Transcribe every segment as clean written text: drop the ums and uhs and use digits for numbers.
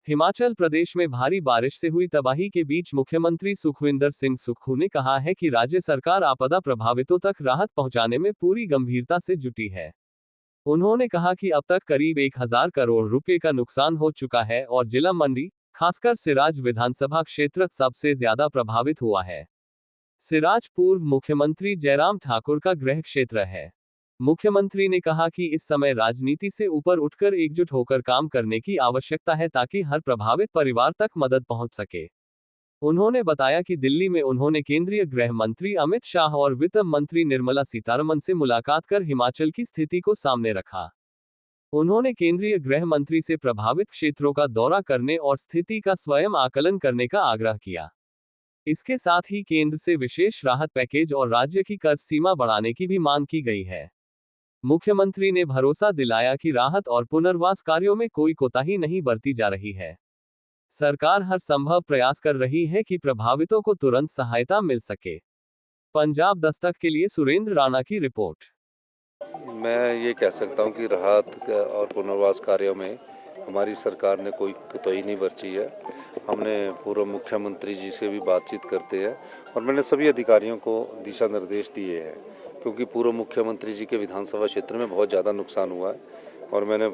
हिमाचल प्रदेश में भारी बारिश से हुई तबाही के बीच मुख्यमंत्री सुखविंदर सिंह सुक्खू ने कहा है कि राज्य सरकार आपदा प्रभावितों तक राहत पहुंचाने में पूरी गंभीरता से जुटी है। उन्होंने कहा कि अब तक करीब 1000 करोड़ रुपए का नुकसान हो चुका है और जिला मंडी, खासकर सिराज विधानसभा क्षेत्र सबसे ज्यादा प्रभावित हुआ है। सिराज पूर्व मुख्यमंत्री जयराम ठाकुर का गृह क्षेत्र है। मुख्यमंत्री ने कहा कि इस समय राजनीति से ऊपर उठकर एकजुट होकर काम करने की आवश्यकता है ताकि हर प्रभावित परिवार तक मदद पहुंच सके। उन्होंने बताया कि दिल्ली में उन्होंने केंद्रीय गृह मंत्री अमित शाह और वित्त मंत्री निर्मला सीतारमण से मुलाकात कर हिमाचल की स्थिति को सामने रखा। उन्होंने केंद्रीय गृह मंत्री से प्रभावित क्षेत्रों का दौरा करने और स्थिति का स्वयं आकलन करने का आग्रह किया। इसके साथ ही केंद्र से विशेष राहत पैकेज और राज्य की कर्ज सीमा बढ़ाने की भी मांग की गई है। मुख्यमंत्री ने भरोसा दिलाया कि राहत और पुनर्वास कार्यों में कोई कोताही नहीं बरती जा रही है। सरकार हर संभव प्रयास कर रही है कि प्रभावितों को तुरंत सहायता मिल सके। पंजाब दस्तक के लिए सुरेंद्र राणा की रिपोर्ट। मैं ये कह सकता हूँ कि राहत और पुनर्वास कार्यों में हमारी सरकार ने कोई कोताही नहीं बरती है। हमने पूर्व मुख्यमंत्री जी से भी बातचीत करते हैं और मैंने सभी अधिकारियों को दिशा निर्देश दिए हैं, क्योंकि पूर्व मुख्यमंत्री जी के विधानसभा क्षेत्र में बहुत ज़्यादा नुकसान हुआ है। और मैंने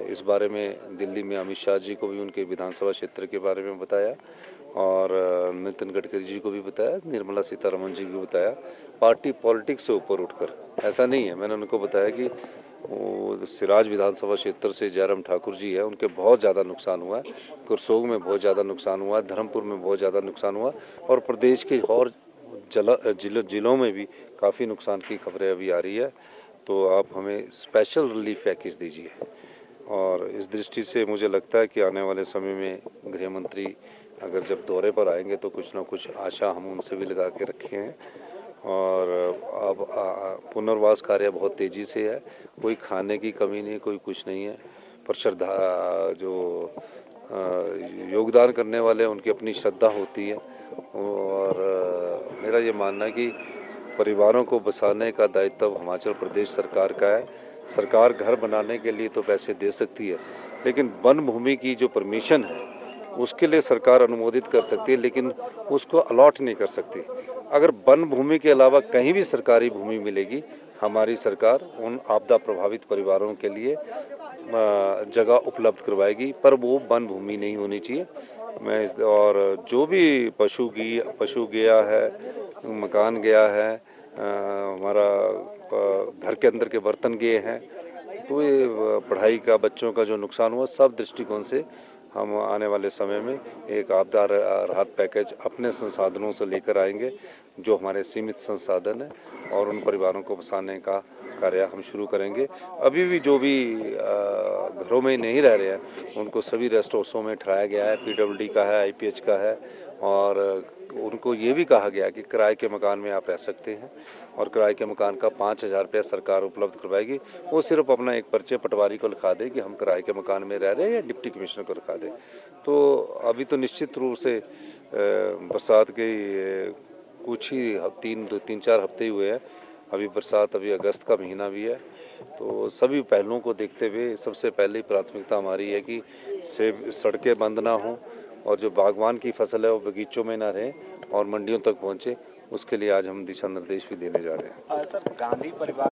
इस बारे में दिल्ली में अमित शाह जी को भी उनके विधानसभा क्षेत्र के बारे में बताया और नितिन गडकरी जी को भी बताया, निर्मला सीतारमण जी को भी बताया। पार्टी पॉलिटिक्स से ऊपर उठकर ऐसा नहीं है। मैंने उनको बताया कि वो सिराज विधानसभा क्षेत्र से जयराम ठाकुर जी है, उनके बहुत ज़्यादा नुकसान हुआ है। करसोग में बहुत ज़्यादा नुकसान हुआ है, धर्मपुर में बहुत ज़्यादा नुकसान हुआ और प्रदेश के और जिलों में भी काफ़ी नुकसान की खबरें अभी आ रही है। तो आप हमें स्पेशल रिलीफ पैकेज दीजिए। और इस दृष्टि से मुझे लगता है कि आने वाले समय में गृह मंत्री अगर जब दौरे पर आएंगे तो कुछ ना कुछ आशा हम उनसे भी लगा के रखे हैं। और अब पुनर्वास कार्य बहुत तेज़ी से है, कोई खाने की कमी नहीं है, कोई कुछ नहीं है। पर श्रद्धा जो योगदान करने वाले उनकी अपनी श्रद्धा होती है। और मेरा ये मानना है कि परिवारों को बसाने का दायित्व हिमाचल प्रदेश सरकार का है। सरकार घर बनाने के लिए तो पैसे दे सकती है, लेकिन वन भूमि की जो परमिशन है उसके लिए सरकार अनुमोदित कर सकती है, लेकिन उसको अलॉट नहीं कर सकती। अगर वन भूमि के अलावा कहीं भी सरकारी भूमि मिलेगी, हमारी सरकार उन आपदा प्रभावित परिवारों के लिए जगह उपलब्ध करवाएगी, पर वो वन भूमि नहीं होनी चाहिए। और जो भी पशु गया है, मकान गया है, हमारा घर के अंदर के बर्तन गए हैं, तो ये पढ़ाई का बच्चों का जो नुकसान हुआ, सब दृष्टिकोण से हम आने वाले समय में एक आपदा राहत पैकेज अपने संसाधनों से लेकर आएंगे, जो हमारे सीमित संसाधन हैं, और उन परिवारों को बसाने का कार्य हम शुरू करेंगे। अभी भी जो भी घरों में नहीं रह रहे हैं उनको सभी रेस्ट हाउसों में ठहराया गया है। पीडब्ल्यूडी का है, आईपीएच का है, और उनको ये भी कहा गया कि किराए के मकान में आप रह सकते हैं और किराए के मकान का 5000 रुपया सरकार उपलब्ध करवाएगी। वो सिर्फ अपना एक पर्चे पटवारी को लिखा दे कि हम किराए के मकान में रह रहे हैं, या डिप्टी कमिश्नर को लिखा दे। तो अभी तो निश्चित रूप से बरसात के कुछ ही 3-4 हफ्ते ही हुए हैं। अभी बरसात, अभी अगस्त का महीना भी है। तो सभी पहलुओं को देखते हुए सबसे पहले प्राथमिकता हमारी है कि सड़कें बंद ना हों और जो बागवान की फसल है वो बगीचों में ना रहे और मंडियों तक पहुँचे। उसके लिए आज हम दिशा निर्देश भी देने जा रहे हैं। सर, गांधी परिवार